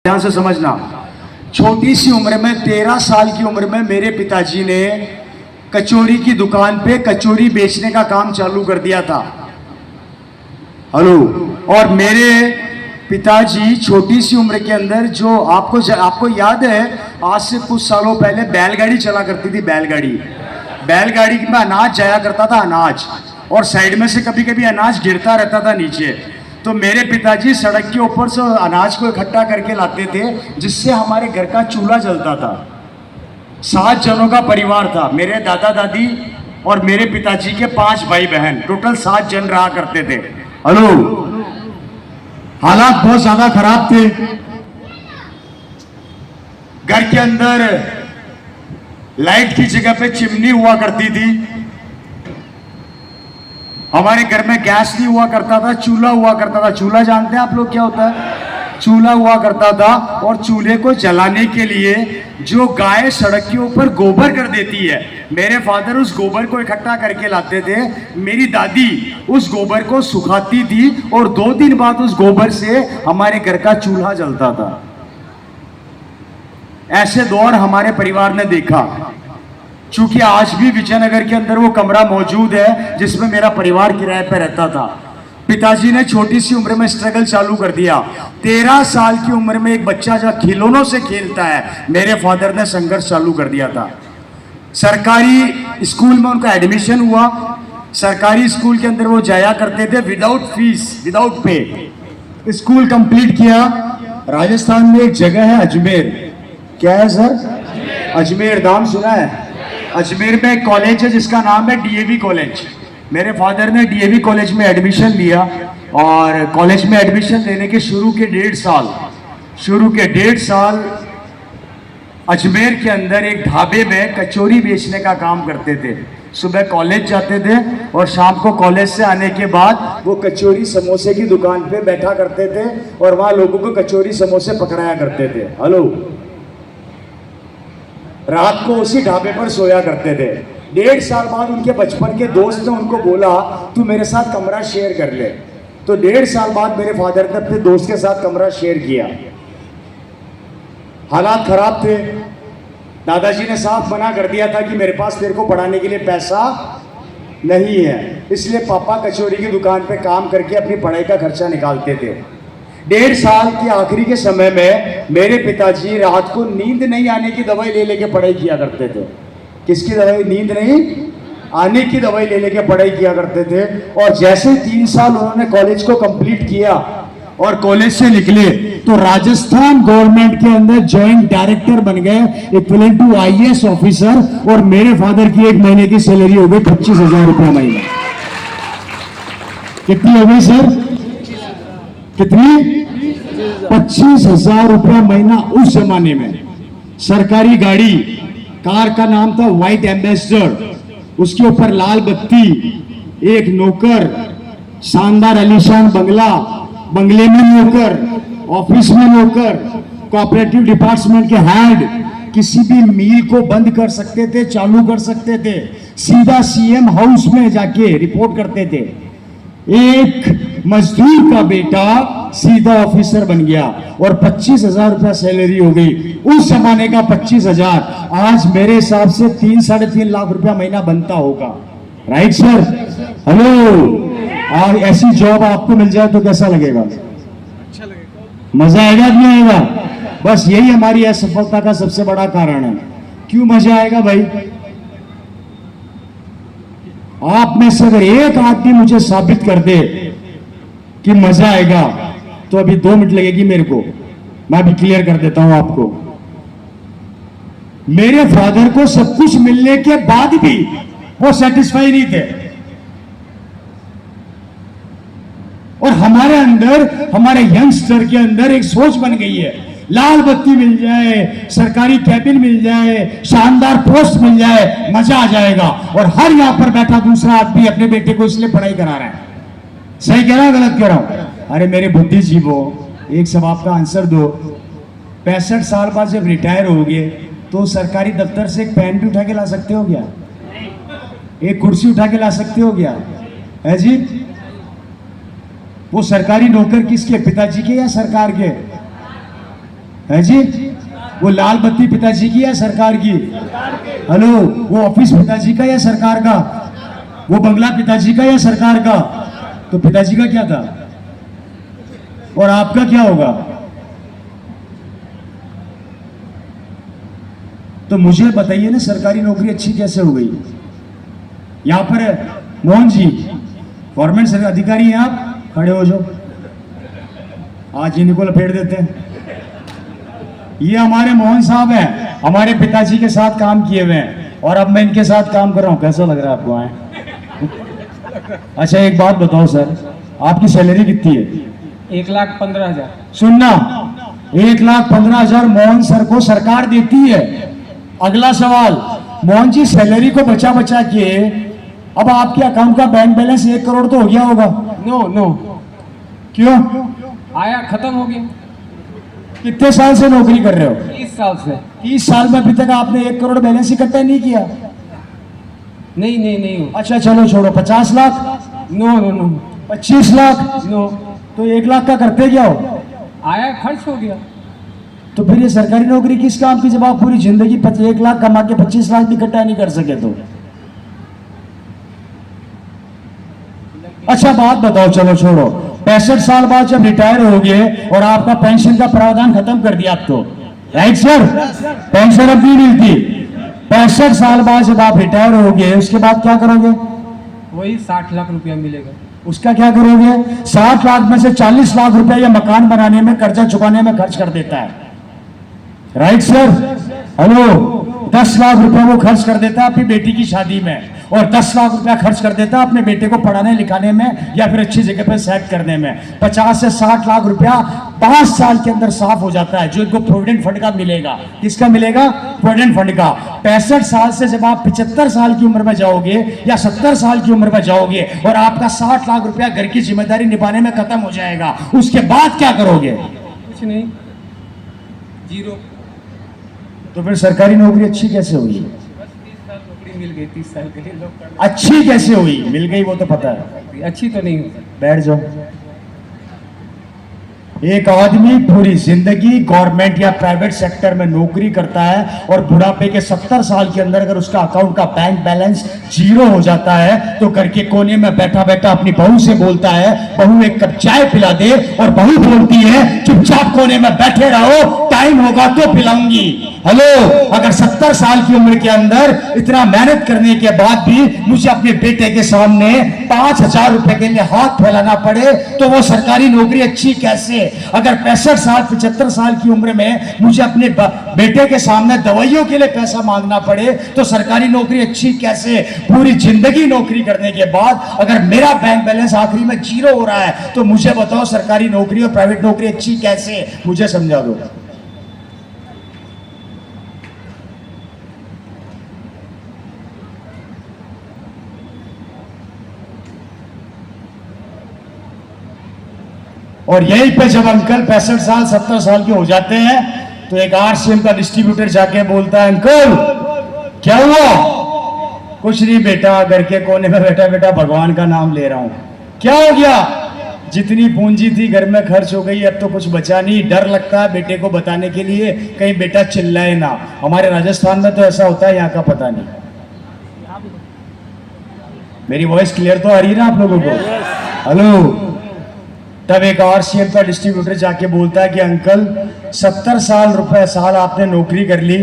ध्यान से समझना, छोटी सी उम्र में 13 साल की उम्र में मेरे पिताजी ने कचौरी की दुकान पे कचौरी बेचने का काम चालू कर दिया था। हेलो। और मेरे पिताजी छोटी सी उम्र के अंदर जो आपको याद है, आज से कुछ सालों पहले बैलगाड़ी चला करती थी। बैलगाड़ी में अनाज जाया करता था, अनाज, और साइड में से कभी कभी अनाज गिरता रहता था नीचे। तो मेरे पिताजी सड़क के ऊपर से अनाज को इकट्ठा करके लाते थे, जिससे हमारे घर का चूल्हा जलता था। 7 जनों का परिवार था, मेरे दादा दादी और मेरे पिताजी के 5 भाई बहन, टोटल 7 जन रहा करते थे। हेलो। हालात बहुत ज्यादा खराब थे। घर के अंदर लाइट की जगह पे चिमनी हुआ करती थी। हमारे घर में गैस नहीं हुआ करता था, चूल्हा हुआ करता था। चूल्हा जानते हैं आप लोग क्या होता है? चूल्हा हुआ करता था, और चूल्हे को जलाने के लिए जो गाय सड़क के ऊपर गोबर कर देती है, मेरे फादर उस गोबर को इकट्ठा करके लाते थे। मेरी दादी उस गोबर को सुखाती थी, और 2 दिन बाद उस गोबर से हमारे घर का चूल्हा जलता था। ऐसे दौर हमारे परिवार ने देखा। चूंकि आज भी विजयनगर के अंदर वो कमरा मौजूद है जिसमें मेरा परिवार किराए पर रहता था। पिताजी ने छोटी सी उम्र में स्ट्रगल चालू कर दिया। 13 साल की उम्र में एक बच्चा जब खिलौनों से खेलता है, मेरे फादर ने संघर्ष चालू कर दिया था। सरकारी स्कूल में उनका एडमिशन हुआ। सरकारी स्कूल के अंदर वो जाया करते थे without fees, without pay. School complete किया। राजस्थान में एक जगह है अजमेर, क्या है सर? अजमेर नाम सुना है? अजमेर में एक कॉलेज है जिसका नाम है डीएवी कॉलेज। मेरे फादर ने डीएवी कॉलेज में एडमिशन लिया, और कॉलेज में एडमिशन लेने के शुरू के 1.5 साल अजमेर के अंदर एक ढाबे में कचौरी बेचने का काम करते थे। सुबह कॉलेज जाते थे, और शाम को कॉलेज से आने के बाद वो कचौरी समोसे की दुकान पे बैठा करते थे, और वहाँ लोगों को कचौरी समोसे पकड़ाया करते थे। हेलो। रात को उसी ढाबे पर सोया करते थे। 1.5 साल बाद उनके बचपन के दोस्त ने उनको बोला, तू मेरे साथ कमरा शेयर कर ले। तो 1.5 साल बाद मेरे फादर ने अपने दोस्त के साथ कमरा शेयर किया। हालात खराब थे। दादाजी ने साफ मना कर दिया था कि मेरे पास तेरे को पढ़ाने के लिए पैसा नहीं है, इसलिए पापा कचौरी की दुकान पे काम करके अपनी पढ़ाई का खर्चा निकालते थे। 1.5 साल के आखिरी के समय में मेरे पिताजी रात को नींद नहीं आने की दवाई ले लेके पढ़ाई किया करते थे। किसकी दवाई? नींद नहीं आने की दवाई ले लेके पढ़ाई किया करते थे। और जैसे 3 साल उन्होंने कॉलेज को कंप्लीट किया और कॉलेज से निकले, तो राजस्थान गवर्नमेंट के अंदर जॉइंट डायरेक्टर बन गए, इक्विवेलेंट टू आईएएस ऑफिसर। और मेरे फादर की 1 महीने की सैलरी हो गई 25,000 रुपया महीना। कितनी हो गई सर? कितनी? 25,000 रुपया महीना। उस जमाने में सरकारी गाड़ी, कार का नाम था व्हाइट एम्बेसडर, उसके ऊपर लाल बत्ती, एक नौकर, शानदार आलीशान बंगला, बंगले में नौकर, ऑफिस में नौकर, कोऑपरेटिव डिपार्टमेंट के हेड, किसी भी मील को बंद कर सकते थे, चालू कर सकते थे, सीधा सीएम हाउस में जाके रिपोर्ट करते थे। एक मजदूर का बेटा सीधा ऑफिसर बन गया, और 25,000 रुपया सैलरी हो गई। उस जमाने का 25,000 आज मेरे हिसाब से 3-3.5 लाख रुपया महीना बनता होगा। Right sir? हेलो। और ऐसी जॉब आपको मिल जाए तो कैसा लगेगा? अच्छा लगेगा। मजा आएगा कि नहीं आएगा? बस यही हमारी असफलता का सबसे बड़ा कारण है। क्यों मजा आएगा भाई? आप में से अगर एक आदमी मुझे साबित कर दे कि मजा आएगा, तो अभी 2 मिनट लगेगी मेरे को, मैं अभी क्लियर कर देता हूं आपको। मेरे फादर को सब कुछ मिलने के बाद भी वो सेटिस्फाई नहीं थे, और हमारे अंदर, हमारे यंगस्टर के अंदर एक सोच बन गई है, लाल बत्ती मिल जाए, सरकारी कैबिन मिल जाए, शानदार पोस्ट मिल जाए, मजा आ जाएगा। और हर यहां पर बैठा दूसरा आदमी अपने बेटे को इसलिए पढ़ाई करा रहा है। सही कह रहा है, गलत कह रहा हूं? अरे मेरे बुद्धिजीवो, एक सवाल का आंसर दो। 65 साल बाद जब रिटायर होगे, तो सरकारी दफ्तर से एक पेन भी उठा के ला सकते हो क्या? एक कुर्सी उठा के ला सकते हो क्या? है जी? वो सरकारी नौकर किसके? पिताजी के या सरकार के? है जी? वो लाल बत्ती पिताजी की या सरकार की? हेलो, वो ऑफिस पिताजी का या सरकार का? वो बंगला पिताजी का या सरकार का? तो पिताजी का क्या था और आपका क्या होगा? तो मुझे बताइए ना, सरकारी नौकरी अच्छी कैसे हो गई? यहां पर मोहन जी गवर्नमेंट अधिकारी हैं, आप खड़े हो जाओ, आज इनको लपेट देते हैं। ये हमारे मोहन साहब हैं, हमारे पिताजी के साथ काम किए हुए हैं और अब मैं इनके साथ काम कर रहा हूं। कैसा लग रहा है आपको? आए अच्छा, एक बात बताओ सर, आपकी सैलरी कितनी है? 1,15,000। सुनना, 1,15,000 मोहन सर को सरकार देती है। अगला सवाल, मोहन जी सैलरी को बचा बचा के अब आपके अकाउंट का बैंक बैलेंस 1 करोड़ तो हो गया होगा? नो नो, क्यों? आया खत्म हो गया। कितने साल से नौकरी कर रहे हो? 30 साल से। 30 साल में अभी तक आपने 1 करोड़ बैलेंस इकट्ठा नहीं किया? नहीं नहीं नहीं। अच्छा चलो छोड़ो, 50 lakh? No no no. 25 lakh? No. तो 1 लाख का करते क्या हो? आया खर्च हो गया। तो फिर ये सरकारी नौकरी किस काम की, जब आप पूरी जिंदगी 1 लाख कमा के 25 लाख भी इकट्ठा नहीं कर सके? तो अच्छा बात बताओ, चलो छोड़ो, 65 साल बाद जब रिटायर हो गए और आपका पेंशन का प्रावधान खत्म कर दिया आप तो, राइट सर? पेंशन अब नहीं मिलती। 65 साल बाद जब आप रिटायर हो गए उसके बाद क्या करोगे? वही 60 लाख रुपया मिलेगा। उसका क्या करोगे? 60 लाख में से 40 लाख रुपया ये मकान बनाने में, कर्जा चुकाने में खर्च कर देता है, राइट सर? हेलो, 10 लाख रुपया वो खर्च कर देता है अपनी बेटी की शादी में और 10 लाख रुपया खर्च कर देता है अपने बेटे को पढ़ाने लिखाने में या फिर अच्छी जगह पर सेट करने में। 50 से 60 लाख रुपया 5 साल के अंदर साफ हो जाता है, जो इनको प्रोविडेंट फंड का मिलेगा। किसका मिलेगा? प्रोविडेंट फंड का। 65 साल से जब आप 75 साल की उम्र में जाओगे या 70 साल की उम्र में जाओगे और आपका 60 लाख रुपया घर की जिम्मेदारी निभाने में खत्म हो जाएगा, उसके बाद क्या करोगे? कुछ नहीं, जीरो। तो फिर सरकारी नौकरी अच्छी कैसे हुई? बस 30 साल नौकरी मिल गई, 30 साल के लिए लोग कर। अच्छी कैसे हुई? मिल गई वो तो पता है। अच्छी तो नहीं होती। बैठ जाओ। एक आदमी पूरी जिंदगी गवर्नमेंट या प्राइवेट सेक्टर में नौकरी करता है और बुढ़ापे के 70 साल के अंदर अगर उसका अकाउंट का बैंक बैलेंस 0 हो जाता है तो घर के कोने में बैठा बैठा अपनी बहू से बोलता है, बहू एक कप चाय पिला दे, और बहू बोलती है चुपचाप कोने में बैठे रहो, टाइम होगा तो पिलाऊंगी। हेलो, अगर 70 साल की उम्र के अंदर इतना मेहनत करने के बाद भी मुझे अपने बेटे के सामने 5,000 रुपए के लिए हाथ फैलाना पड़े तो वो सरकारी नौकरी अच्छी कैसे? अगर 65 साल 75 साल की उम्र में मुझे अपने बेटे के सामने दवाइयों के लिए पैसा मांगना पड़े तो सरकारी नौकरी अच्छी कैसे? पूरी जिंदगी नौकरी करने के बाद अगर मेरा बैंक बैलेंस आखिरी में 0 हो रहा है तो मुझे बताओ सरकारी नौकरी और प्राइवेट नौकरी अच्छी कैसे? मुझे समझा दो। और यहीं पे जब अंकल 65 साल 70 साल के हो जाते हैं तो एक आरसीएम का डिस्ट्रीब्यूटर जाके बोलता है, अंकल क्या हुआ? कुछ नहीं बेटा, घर के कोने में बैठा बेटा भगवान का नाम ले रहा हूं। क्या हो गया? जितनी पूंजी थी घर में खर्च हो गई, अब तो कुछ बचा नहीं। डर लगता है बेटे को बताने के लिए कहीं बेटा चिल्लाए ना। हमारे राजस्थान में तो ऐसा होता है, यहाँ का पता नहीं। मेरी वॉइस क्लियर तो आ रही है ना आप लोगों को? हेलो। तब एक आरसीएम का डिस्ट्रीब्यूटर जाके बोलता है कि अंकल 70 साल रुपए साल आपने नौकरी कर ली,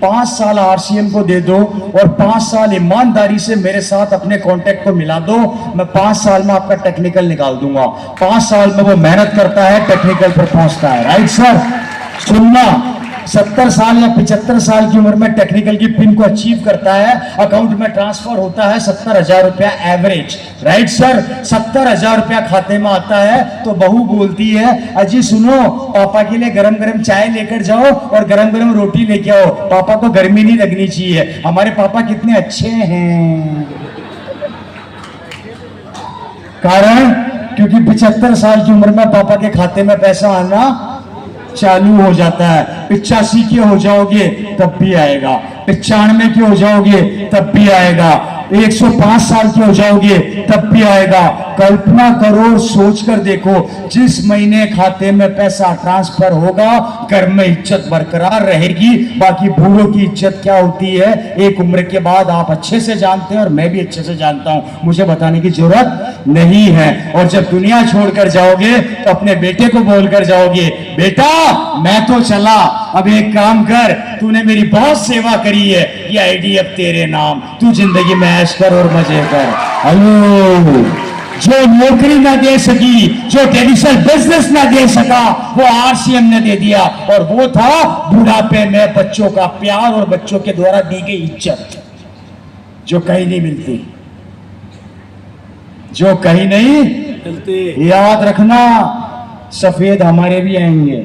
5 साल आरसीएम को दे दो और 5 साल ईमानदारी से मेरे साथ अपने कॉन्टेक्ट को मिला दो, मैं 5 साल में आपका टेक्निकल निकाल दूंगा। 5 साल में वो मेहनत करता है, टेक्निकल पर पहुंचता है, राइट सर? सुनना, 70 साल या 75 साल की उम्र में टेक्निकल की पिन को अचीव करता है, अकाउंट में ट्रांसफर होता है 70,000 रुपया एवरेज, राइट सर? 70,000 रुपया खाते में आता है तो बहू बोलती है, अजी सुनो, पापा के लिए गरम गरम चाय लेकर जाओ और गरम गरम रोटी लेके आओ, पापा को गर्मी नहीं लगनी चाहिए। हमारे पापा कितने अच्छे हैं। कारण क्योंकि 75 साल की उम्र में पापा के खाते में पैसा आना चालू हो जाता है। 85 के हो जाओगे तब भी आएगा, 95 के हो जाओगे तब भी आएगा, 105 साल के हो जाओगे तब भी आएगा। कल्पना करो और सोच कर देखो, जिस महीने खाते में पैसा ट्रांसफर होगा घर में इज्जत बरकरार रहेगी। बाकी बूढ़ों की इज्जत क्या होती है एक उम्र के बाद आप अच्छे से जानते हैं और मैं भी अच्छे से जानता हूं, मुझे बताने की जरूरत नहीं है। और जब दुनिया छोड़कर जाओगे तो अपने बेटे को बोलकर जाओगे, बेटा मैं तो चला, अब एक काम कर, तूने मेरी बहुत सेवा करी है, ये आईडी अब तेरे नाम, तू जिंदगी में ऐश कर और मजे कर। हेलो, जो नौकरी ना दे सकी, जो ट्रेडिशनल बिजनेस ना दे सका, वो आरसीएम ने दे दिया। और वो था बुढ़ापे में बच्चों का प्यार और बच्चों के द्वारा दी गई इज्जत, जो कहीं नहीं मिलती, जो कहीं नहीं मिलती। याद रखना, सफेद हमारे भी आएंगे,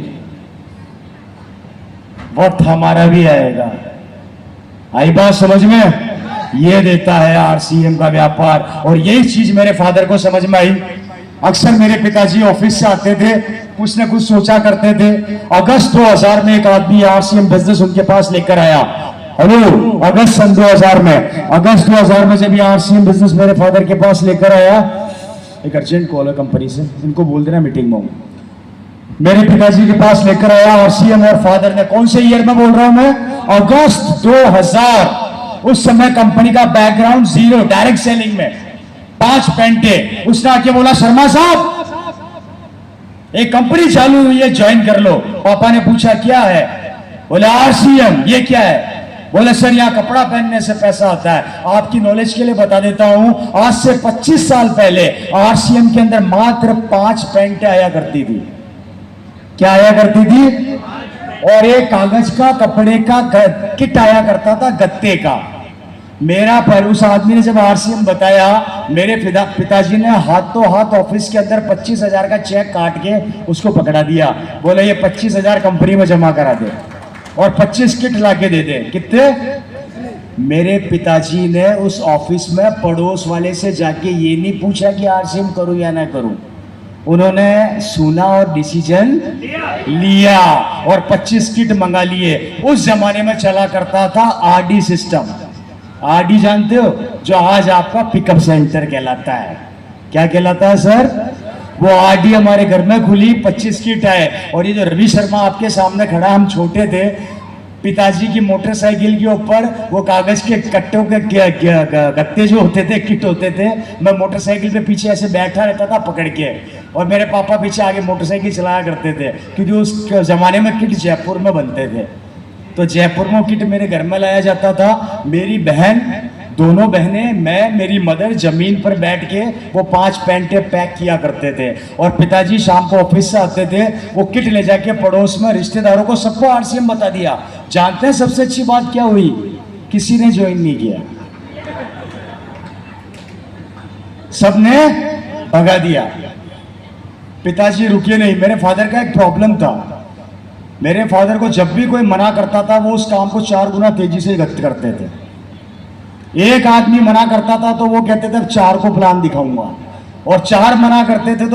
वक्त हमारा भी आएगा। आई बात समझ में? ये देता है आरसीएम का व्यापार। और यही चीज मेरे फादर को समझ में आई। अक्सर मेरे पिताजी ऑफिस से आते थे, कुछ ना कुछ सोचा करते थे। अगस्त 2000 में एक आदमी आरसीएम बिजनेस उनके पास लेकर आया। हेलो, अगस्त सन 2000 में, अगस्त 2000 में जब ये आरसीएम बिजनेस मेरे फादर के पास लेकर आया, एक अर्जेंट कॉल है कंपनी से, इनको बोल देना मीटिंग में हूं। मेरे पिताजी के पास लेकर आया आरसीएम और फादर ने, कौन से ईयर में बोल रहा हूं मैं? अगस्त 2000। उस समय कंपनी का बैकग्राउंड जीरो, डायरेक्ट सेलिंग में 5 पेंटे। उसने आके बोला, शर्मा साहब एक कंपनी चालू हुई है, ज्वाइन कर लो। पापा ने पूछा क्या है? बोले आरसीएम। ये क्या है? बोले सर यहाँ कपड़ा पहनने से पैसा आता है। आपकी नॉलेज के लिए बता देता हूं, आज से 25 साल पहले आरसीएम के अंदर मात्र 5 पेंटे आया करती थी। क्या आया करती थी? और एक कागज का कपड़े का किट आया करता था, गत्ते का। मेरा पर उस आदमी ने जब आरसीएम बताया, मेरे पिताजी ने हाथों हाथ ऑफिस के अंदर 25,000 का चेक काट के उसको पकड़ा दिया। बोले ये 25,000 कंपनी में जमा करा दे और 25 किट लाके दे दे। कितने? मेरे पिताजी ने उस ऑफिस में पड़ोस वाले से जाके ये नहीं पूछा कि आरसीएम करूं या ना करूं, उन्होंने सुना और डिसीजन लिया और 25 किट मंगा लिए। उस जमाने में चला करता था आरडी सिस्टम। आरडी जानते हो? जो आज आपका पिकअप सेंटर कहलाता है। क्या कहलाता है सर? वो आरडी हमारे घर में खुली, 25 किट आए। और ये जो रवि शर्मा आपके सामने खड़ा, हम छोटे थे, पिताजी की मोटरसाइकिल के ऊपर वो कागज के कट्टों के गत्ते जो होते थे, किट होते थे, मैं मोटरसाइकिल पे पीछे ऐसे बैठा रहता था पकड़ के, और मेरे पापा पीछे आगे मोटरसाइकिल चलाया करते थे, क्योंकि उस जमाने में किट जयपुर में बनते थे। तो जयपुर में किट मेरे घर में लाया जाता था। मेरी बहन, दोनों बहनें, मैं, मेरी मदर जमीन पर बैठ के वो 5 पेंटे पैक किया करते थे। और पिताजी शाम को ऑफिस से आते थे, वो किट ले जाके पड़ोस में रिश्तेदारों को सबको आरसीएम बता दिया। जानते हैं सबसे अच्छी बात क्या हुई? किसी ने ज्वाइन नहीं किया, सबने भगा दिया। पिताजी रुके नहीं। मेरे फादर का एक प्रॉब्लम था, मेरे फादर को जब भी कोई मना करता था वो उस काम को 4 गुना तेजी से करते थे। एक आदमी मना करता था तो वो कहते थे 4 को प्लान दिखाऊंगा, और 4 मना करते थे तो